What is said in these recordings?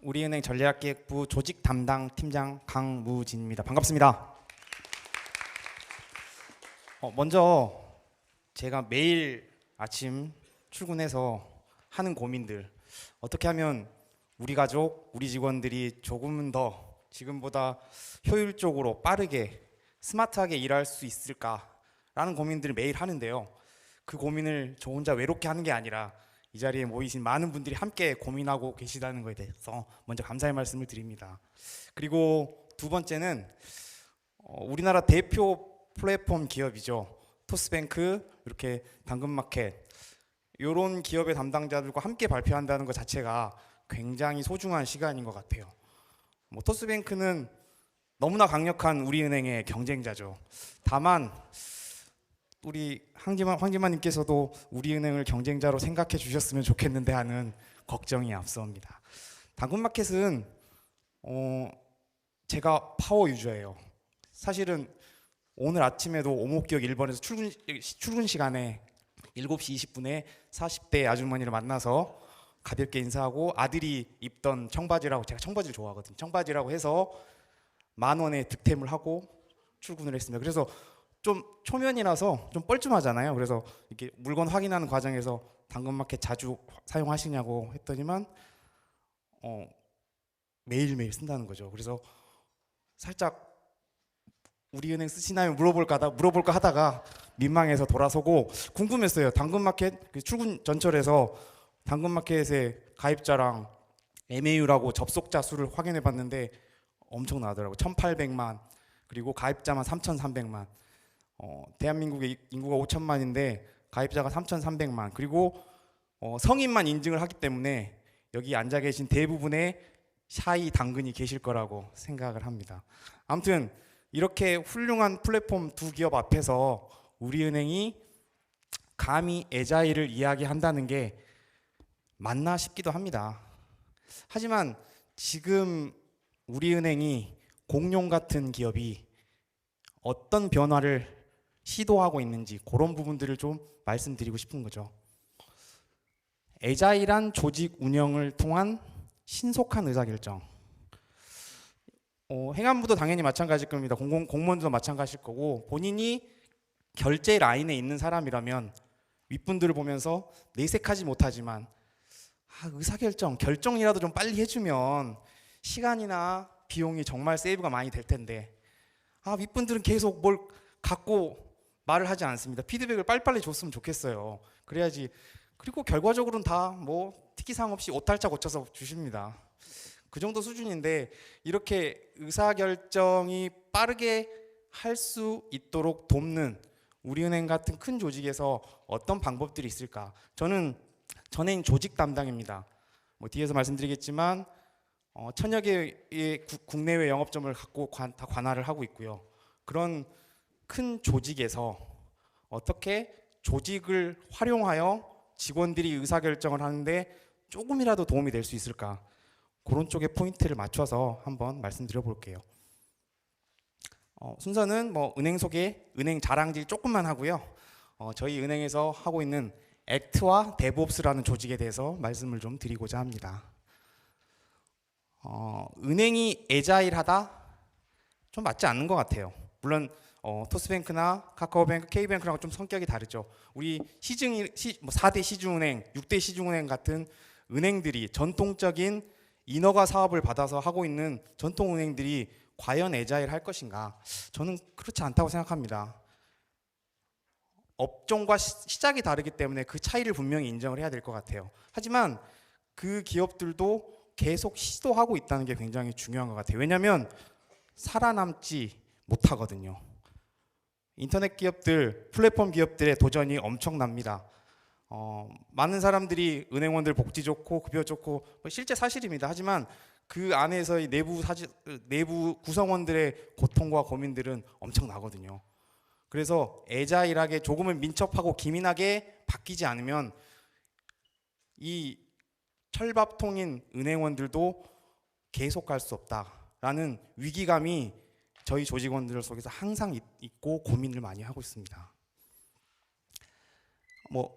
우리은행 전략기획부 조직 담당 팀장 강무진입니다. 반갑습니다. 먼저 제가 매일 아침 출근해서 하는 고민들, 어떻게 하면 우리 가족, 우리 직원들이 조금은 더 지금보다 효율적으로 빠르게 스마트하게 일할 수 있을까라는 고민들을 매일 하는데요. 그 고민을 저 혼자 외롭게 하는 게 아니라 이 자리에 모이신 많은 분들이 함께 고민하고 계시다는 것에 대해서 먼저 감사의 말씀을 드립니다. 그리고 두 번째는 우리나라 대표 플랫폼 기업이죠. 토스뱅크, 이렇게 당근마켓, 이런 기업의 담당자들과 함께 발표한다는 것 자체가 굉장히 소중한 시간인 것 같아요. 토스뱅크는 너무나 강력한 우리은행의 경쟁자죠. 다만 우리 황지만님께서도 우리은행을 경쟁자로 생각해 주셨으면 좋겠는데 하는 걱정이 앞섭니다. 당근마켓은 제가 파워 유저예요. 사실은 오늘 아침에도 오목역 1번에서 출근 시간에 7시 20분에 40대 아주머니를 만나서 가볍게 인사하고 아들이 입던 청바지라고, 제가 청바지를 좋아하거든요. 청바지라고 해서 10,000원에 득템을 하고 출근을 했습니다. 그래서 좀 초면이라서 좀 뻘쭘하잖아요. 그래서 이렇게 물건 확인하는 과정에서 당근마켓 자주 사용하시냐고 했더니만 매일매일 쓴다는 거죠. 그래서 살짝 우리은행 쓰시나요? 물어볼까 하다가 민망해서 돌아서고 궁금했어요. 당근마켓 출근 전철에서 당근마켓의 가입자랑 MAU라고 접속자 수를 확인해 봤는데 엄청나더라고요. 1,800만, 그리고 가입자만 3,300만. 대한민국의 인구가 5천만인데 가입자가 3,300만, 그리고 성인만 인증을 하기 때문에 여기 앉아 계신 대부분의 샤이 당근이 계실 거라고 생각을 합니다. 아무튼 이렇게 훌륭한 플랫폼 두 기업 앞에서 우리은행이 감히 애자일을 이야기한다는 게 맞나 싶기도 합니다. 하지만 지금 우리은행이 공룡 같은 기업이 어떤 변화를 시도하고 있는지 그런 부분들을 좀 말씀드리고 싶은 거죠. 애자일한 조직 운영을 통한 신속한 의사결정. 행안부도 당연히 마찬가지일 겁니다. 공무원도 마찬가지일 거고, 본인이 결제 라인에 있는 사람이라면 윗분들을 보면서 내색하지 못하지만 의사결정, 결정이라도 좀 빨리 해주면 시간이나 비용이 정말 세이브가 많이 될 텐데 윗분들은 계속 뭘 갖고 말을 하지 않습니다. 피드백을 빨리빨리 줬으면 좋겠어요. 그래야지. 그리고 결과적으로는 다 특이사항 없이 오탈자 고쳐서 주십니다. 그 정도 수준인데 이렇게 의사결정이 빠르게 할 수 있도록 돕는 우리은행 같은 큰 조직에서 어떤 방법들이 있을까? 저는 전행 조직 담당입니다. 뒤에서 말씀드리겠지만 1,000여 개의 국내외 영업점을 갖고 다 관할을 하고 있고요. 그런 큰 조직에서 어떻게 조직을 활용하여 직원들이 의사결정을 하는데 조금이라도 도움이 될 수 있을까? 그런 쪽에 포인트를 맞춰서 한번 말씀드려 볼게요. 순서는 은행 소개, 은행 자랑질 조금만 하고요. 저희 은행에서 하고 있는 액트와 데브옵스라는 조직에 대해서 말씀을 좀 드리고자 합니다. 은행이 애자일하다? 좀 맞지 않는 것 같아요. 물론 토스뱅크나 카카오뱅크, K뱅크랑 좀 성격이 다르죠. 우리 4대 시중은행, 6대 시중은행 같은 은행들이 전통적인 인허가 사업을 받아서 하고 있는 전통은행들이 과연 애자일 할 것인가? 저는 그렇지 않다고 생각합니다. 업종과 시작이 다르기 때문에 그 차이를 분명히 인정을 해야 될 것 같아요. 하지만 그 기업들도 계속 시도하고 있다는 게 굉장히 중요한 것 같아요. 왜냐하면 살아남지 못하거든요. 인터넷 기업들, 플랫폼 기업들의 도전이 엄청납니다. 많은 사람들이 은행원들 복지 좋고 급여 좋고 실제 사실입니다. 하지만 그 안에서의 내부 구성원들의 고통과 고민들은 엄청나거든요. 그래서 애자일하게 조금은 민첩하고 기민하게 바뀌지 않으면 이 철밥통인 은행원들도 계속 갈 수 없다라는 위기감이 저희 조직원들 속에서 항상 있고 고민을 많이 하고 있습니다.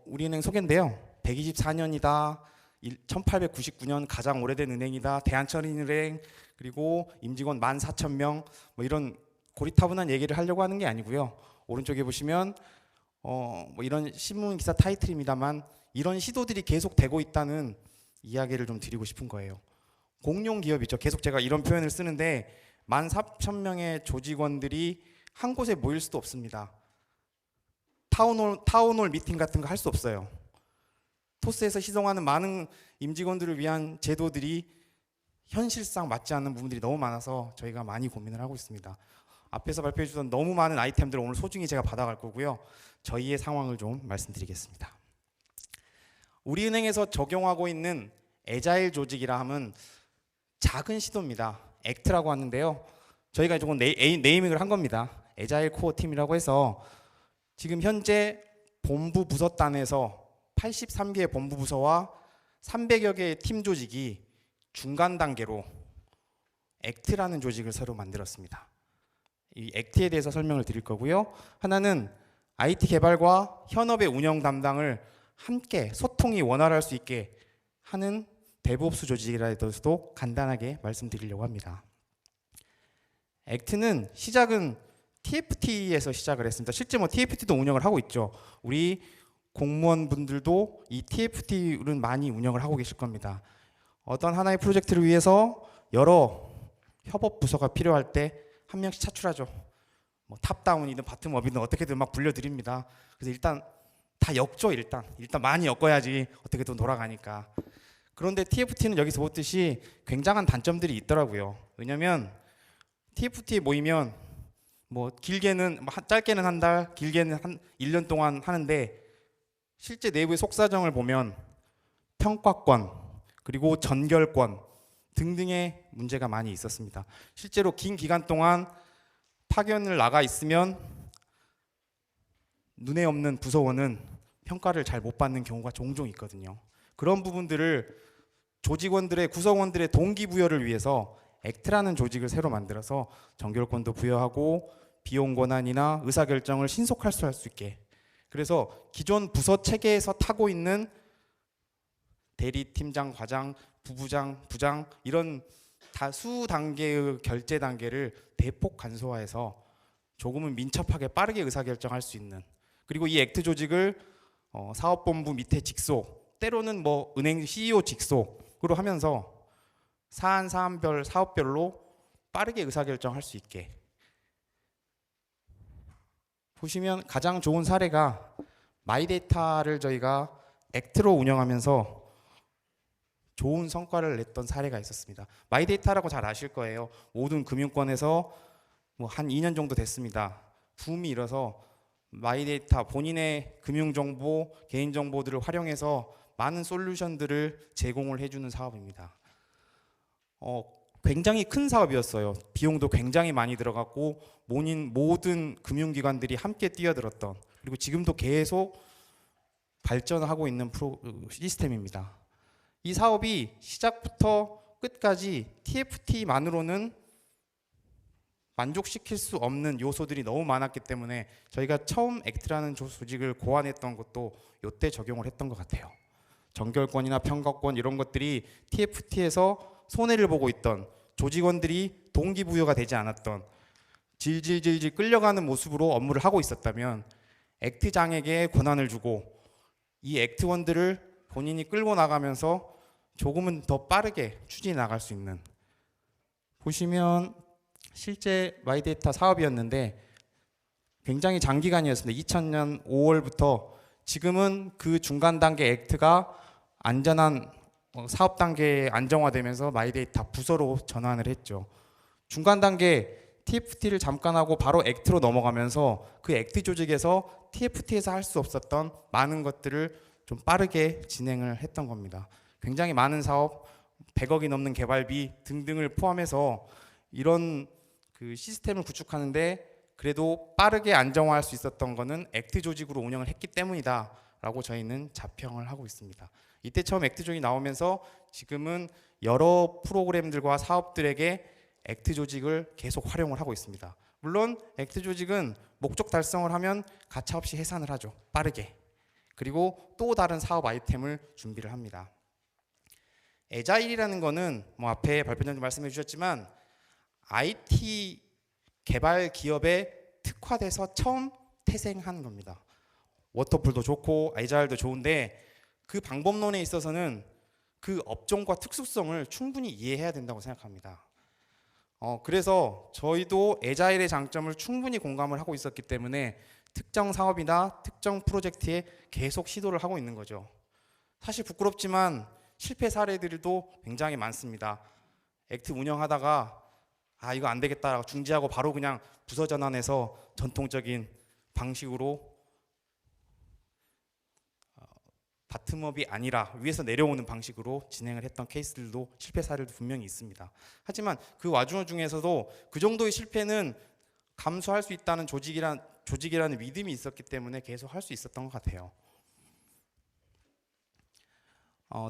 우리은행 소개인데요. 124년이다. 1899년 가장 오래된 은행이다. 대한천인은행, 그리고 임직원 14,000명, 뭐 이런 고리타분한 얘기를 하려고 하는 게 아니고요. 오른쪽에 보시면 뭐 이런 신문 기사 타이틀입니다만 이런 시도들이 계속 되고 있다는 이야기를 좀 드리고 싶은 거예요. 공룡 기업이죠. 계속 제가 이런 표현을 쓰는데 14,000명의 조직원들이 한 곳에 모일 수도 없습니다. 타운홀 미팅 같은 거 할 수 없어요. 토스에서 시송하는 많은 임직원들을 위한 제도들이 현실상 맞지 않는 부분들이 너무 많아서 저희가 많이 고민을 하고 있습니다. 앞에서 발표해 주던 너무 많은 아이템들을 오늘 소중히 제가 받아갈 거고요. 저희의 상황을 좀 말씀드리겠습니다. 우리은행에서 적용하고 있는 애자일 조직이라 하면 작은 시도입니다. 액트라고 하는데요. 저희가 조금 네이밍을 한 겁니다. 애자일 코어 팀이라고 해서 지금 현재 본부 부서단에서 83개의 본부 부서와 300여 개의 팀 조직이 중간 단계로 액트라는 조직을 새로 만들었습니다. 이 액트에 대해서 설명을 드릴 거고요. 하나는 IT 개발과 현업의 운영 담당을 함께 소통이 원활할 수 있게 하는 데브옵스 조직이라 해서도 간단하게 말씀드리려고 합니다. 액트는 시작은 TFT에서 시작을 했습니다. 실제 뭐 TFT도 운영을 하고 있죠. 우리 공무원분들도 이 TFT는 많이 운영을 하고 계실 겁니다. 어떤 하나의 프로젝트를 위해서 여러 협업 부서가 필요할 때 한 명씩 차출하죠. 뭐 탑다운이든 바텀업이든 어떻게든 막 불려드립니다. 그래서 일단 다 엮죠. 일단 많이 엮어야지 어떻게든 돌아가니까. 그런데 TFT는 여기서 보듯이 굉장한 단점들이 있더라고요. 왜냐하면 TFT에 모이면 뭐 길게는 짧게는 한 달, 길게는 한 1년 동안 하는데 실제 내부의 속사정을 보면 평가권 그리고 전결권 등등의 문제가 많이 있었습니다. 실제로 긴 기간 동안 파견을 나가 있으면 눈에 없는 부서원은 평가를 잘 못 받는 경우가 종종 있거든요. 그런 부분들을 조직원들의 구성원들의 동기부여를 위해서 액트라는 조직을 새로 만들어서 전결권도 부여하고 비용 권한이나 의사결정을 신속할 수 있게, 그래서 기존 부서 체계에서 타고 있는 대리팀장, 과장, 부부장, 부장 이런 다수 단계의 결제 단계를 대폭 간소화해서 조금은 민첩하게 빠르게 의사결정할 수 있는, 그리고 이 액트 조직을 사업본부 밑에 직속, 때로는 뭐 은행 CEO 직속으로 하면서 사안별 사업별로 빠르게 의사결정할 수 있게. 보시면 가장 좋은 사례가 마이데이터를 저희가 액트로 운영하면서 좋은 성과를 냈던 사례가 있었습니다. 마이데이터라고 잘 아실 거예요. 모든 금융권에서 뭐 한 2년 정도 됐습니다. 붐이 일어서 마이데이터 본인의 금융정보, 개인정보들을 활용해서 많은 솔루션들을 제공을 해주는 사업입니다. 굉장히 큰 사업이었어요. 비용도 굉장히 많이 들어갔고 모든 금융기관들이 함께 뛰어들었던, 그리고 지금도 계속 발전하고 있는 시스템입니다. 이 사업이 시작부터 끝까지 TFT만으로는 만족시킬 수 없는 요소들이 너무 많았기 때문에 저희가 처음 액트라는 조직을 고안했던 것도 이때 적용을 했던 것 같아요. 정결권이나 평가권 이런 것들이 TFT에서 손해를 보고 있던 조직원들이 동기부여가 되지 않았던, 질질질질 끌려가는 모습으로 업무를 하고 있었다면 액트장에게 권한을 주고 이 액트원들을 본인이 끌고 나가면서 조금은 더 빠르게 추진해 나갈 수 있는, 보시면 실제 마이데이터 사업이었는데 굉장히 장기간이었습니다. 2000년 5월부터 지금은 그 중간 단계 액트가 안전한 사업 단계에 안정화되면서 마이데이터 부서로 전환을 했죠. 중간 단계 TFT를 잠깐 하고 바로 액트로 넘어가면서 그 액트 조직에서 TFT에서 할 수 없었던 많은 것들을 좀 빠르게 진행을 했던 겁니다. 굉장히 많은 사업, 100억이 넘는 개발비 등등을 포함해서 이런 그 시스템을 구축하는데 그래도 빠르게 안정화할 수 있었던 거는 액트 조직으로 운영을 했기 때문이다 라고 저희는 자평을 하고 있습니다. 이때 처음 액트 조직이 나오면서 지금은 여러 프로그램들과 사업들에게 액트 조직을 계속 활용을 하고 있습니다. 물론 액트 조직은 목적 달성을 하면 가차없이 해산을 하죠. 빠르게. 그리고 또 다른 사업 아이템을 준비를 합니다. 애자일이라는 거는 뭐 앞에 발표자님 말씀해 주셨지만 IT 개발 기업에 특화돼서 처음 태생한 겁니다. 워터풀도 좋고 애자일도 좋은데 그 방법론에 있어서는 그 업종과 특수성을 충분히 이해해야 된다고 생각합니다. 그래서 저희도 애자일의 장점을 충분히 공감을 하고 있었기 때문에 특정 사업이나 특정 프로젝트에 계속 시도를 하고 있는 거죠. 사실 부끄럽지만 실패 사례들도 굉장히 많습니다. 액트 운영하다가 이거 안 되겠다라고 중지하고 바로 그냥 부서 전환해서 전통적인 방식으로 바텀업이 아니라 위에서 내려오는 방식으로 진행을 했던 케이스들도 실패 사례도 분명히 있습니다. 하지만 그 와중에서도 그 정도의 실패는 감수할 수 있다는 조직이라는 믿음이 있었기 때문에 계속 할 수 있었던 것 같아요.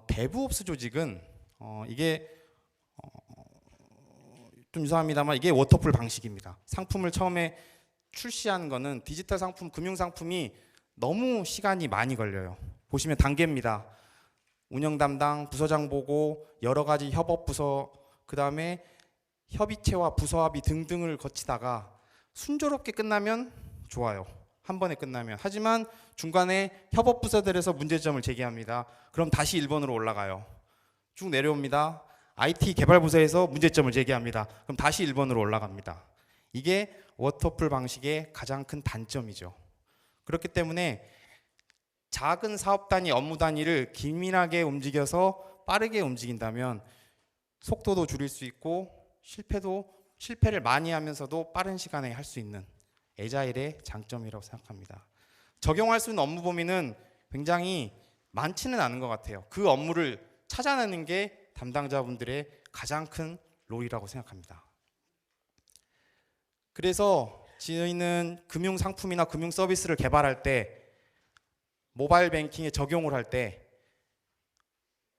데브옵스 조직은 이게 좀 이상합니다만 이게 워터풀 방식입니다. 상품을 처음에 출시하는 거는 디지털 상품, 금융 상품이 너무 시간이 많이 걸려요. 보시면 단계입니다. 운영 담당, 부서장 보고 여러 가지 협업 부서, 그 다음에 협의체와 부서합의 등등을 거치다가 순조롭게 끝나면 좋아요. 한 번에 끝나면. 하지만 중간에 협업 부서들에서 문제점을 제기합니다. 그럼 다시 1번으로 올라가요. 쭉 내려옵니다. IT 개발 부서에서 문제점을 제기합니다. 그럼 다시 1번으로 올라갑니다. 이게 워터풀 방식의 가장 큰 단점이죠. 그렇기 때문에 작은 사업 단위, 업무 단위를 긴밀하게 움직여서 빠르게 움직인다면 속도도 줄일 수 있고 실패를 많이 하면서도 빠른 시간에 할 수 있는 애자일의 장점이라고 생각합니다. 적용할 수 있는 업무 범위는 굉장히 많지는 않은 것 같아요. 그 업무를 찾아내는 게 담당자분들의 가장 큰 롤이라고 생각합니다. 그래서 저희는 금융 상품이나 금융 서비스를 개발할 때 모바일 뱅킹에 적용을 할 때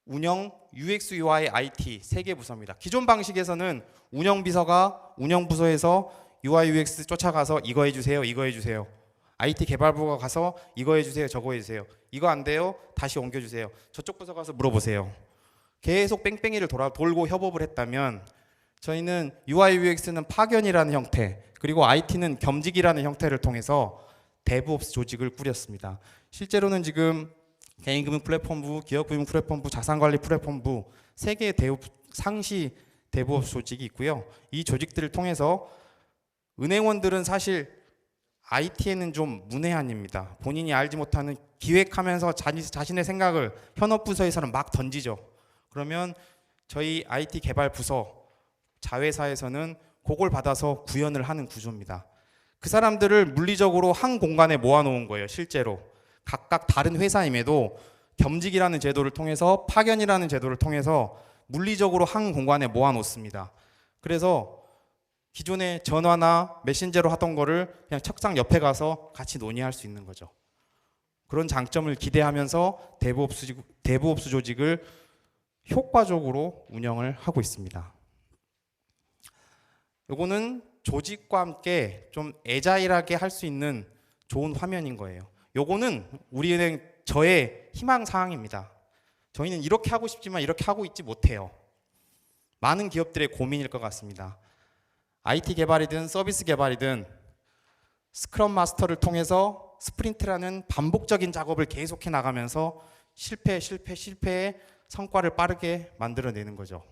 운영, UX, UI, IT 3개 부서입니다. 기존 방식에서는 운영비서가 운영부서에서 UI, UX 쫓아가서 이거 해주세요, 이거 해주세요. IT 개발부가 가서 이거 해주세요, 저거 해주세요. 이거 안 돼요? 다시 옮겨주세요. 저쪽 부서 가서 물어보세요. 계속 뺑뺑이를 돌고 협업을 했다면 저희는 UI, UX는 파견이라는 형태, 그리고 IT는 겸직이라는 형태를 통해서 데브옵스 조직을 꾸렸습니다. 실제로는 지금 개인금융 플랫폼부, 기업금융 플랫폼부, 자산관리 플랫폼부 3개의 상시 데브옵스 조직이 있고요. 이 조직들을 통해서 은행원들은 사실 IT에는 좀 문외한입니다. 본인이 알지 못하는 기획하면서 자신의 생각을 현업부서에서는 막 던지죠. 그러면 저희 IT 개발 부서 자회사에서는 그걸 받아서 구현을 하는 구조입니다. 그 사람들을 물리적으로 한 공간에 모아놓은 거예요. 실제로 각각 다른 회사임에도 겸직이라는 제도를 통해서 파견이라는 제도를 통해서 물리적으로 한 공간에 모아놓습니다. 그래서 기존에 전화나 메신저로 하던 거를 그냥 책상 옆에 가서 같이 논의할 수 있는 거죠. 그런 장점을 기대하면서 데브옵스 조직을 효과적으로 운영을 하고 있습니다. 요거는 조직과 함께 좀 애자일하게 할 수 있는 좋은 화면인 거예요. 요거는 우리은행 저의 희망사항입니다. 저희는 이렇게 하고 싶지만 이렇게 하고 있지 못해요. 많은 기업들의 고민일 것 같습니다. IT 개발이든 서비스 개발이든 스크럼 마스터를 통해서 스프린트라는 반복적인 작업을 계속해 나가면서 실패의 성과를 빠르게 만들어내는 거죠.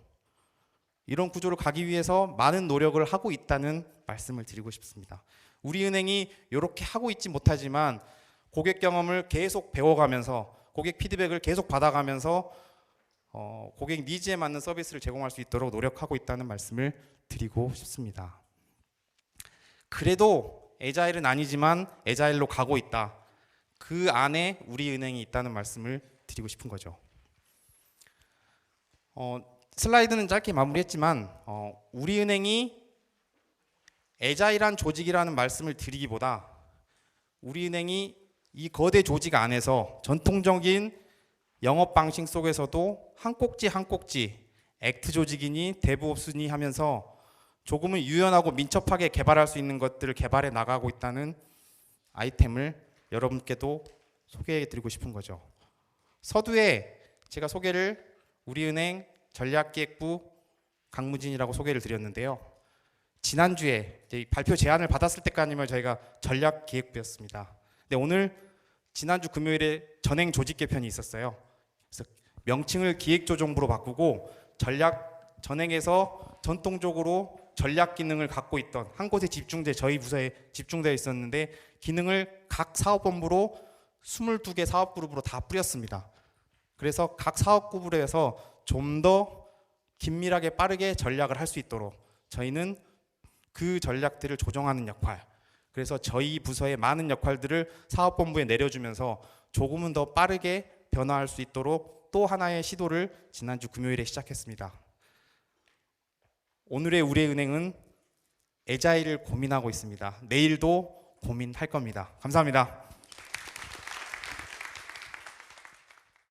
이런 구조로 가기 위해서 많은 노력을 하고 있다는 말씀을 드리고 싶습니다. 우리은행이 이렇게 하고 있지 못하지만 고객 경험을 계속 배워가면서 고객 피드백을 계속 받아가면서 고객 니즈에 맞는 서비스를 제공할 수 있도록 노력하고 있다는 말씀을 드리고 싶습니다. 그래도 애자일은 아니지만 애자일로 가고 있다. 그 안에 우리은행이 있다는 말씀을 드리고 싶은 거죠. 슬라이드는 짧게 마무리했지만 우리은행이 애자일한 조직이라는 말씀을 드리기보다 우리은행이 이 거대 조직 안에서 전통적인 영업 방식 속에서도 한 꼭지 한 꼭지 액트 조직이니 데브옵스니 하면서 조금은 유연하고 민첩하게 개발할 수 있는 것들을 개발해 나가고 있다는 아이템을 여러분께도 소개해 드리고 싶은 거죠. 서두에 제가 소개를 우리은행 전략기획부 강무진이라고 소개를 드렸는데요. 지난주에 이제 발표 제안을 받았을 때까지만 저희가 전략기획부였습니다. 근데 오늘 지난주 금요일에 전행 조직 개편이 있었어요. 그래서 명칭을 기획조정부로 바꾸고 전행에서 전통적으로 전략 기능을 갖고 있던 한 곳에 저희 부서에 집중되어 있었는데 기능을 각 사업본부로 22개 사업그룹으로 다 뿌렸습니다. 그래서 각 사업그룹에서 좀 더 긴밀하게 빠르게 전략을 할 수 있도록 저희는 그 전략들을 조정하는 역할, 그래서 저희 부서의 많은 역할들을 사업본부에 내려주면서 조금은 더 빠르게 변화할 수 있도록 또 하나의 시도를 지난주 금요일에 시작했습니다. 오늘의 우리은행은 애자일을 고민하고 있습니다. 내일도 고민할 겁니다. 감사합니다.